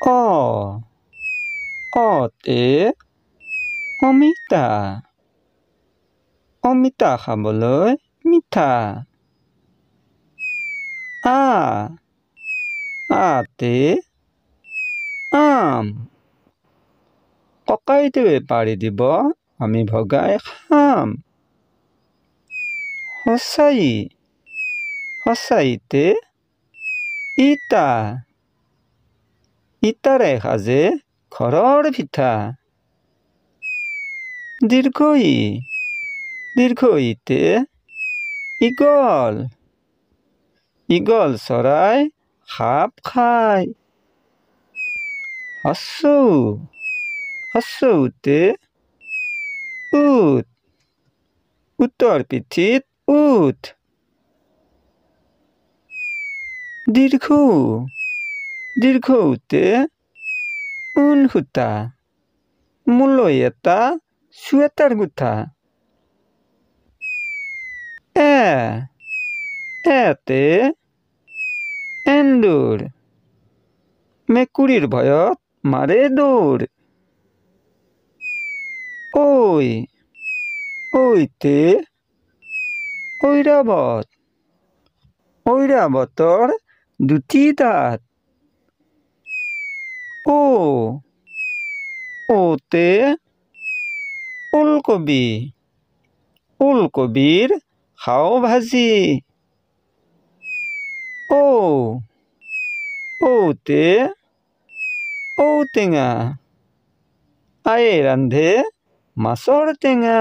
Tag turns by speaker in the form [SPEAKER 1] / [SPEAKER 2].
[SPEAKER 1] অ অতে অমিতা অমিতা খাবলৈ মিঠা আতে আম ককাইদেৱে পাৰি দিব আমি ভগাই খাম সঁচাইতে ইটা ইটাৰে সাজে ঘৰৰ পিঠা দীৰ্ঘইতে ঈগল চৰাই সাপ খায় হস্ৰউতে উটৰ পিঠিত উট দীৰ্ঘউতে ঊণ সূতা মোলৈ এটা চুৱেটাৰ গুঠা এতে এন্দুৰ মেকুৰীৰ ভয়ত মাৰে দৌৰ ঐতে ঐৰাবতৰ দুটি দাঁত ওতে ওলকবিৰ খাওঁ ভাজি ঔতে ঔটেঙা আয়ে ৰান্ধে মাছৰ টেঙা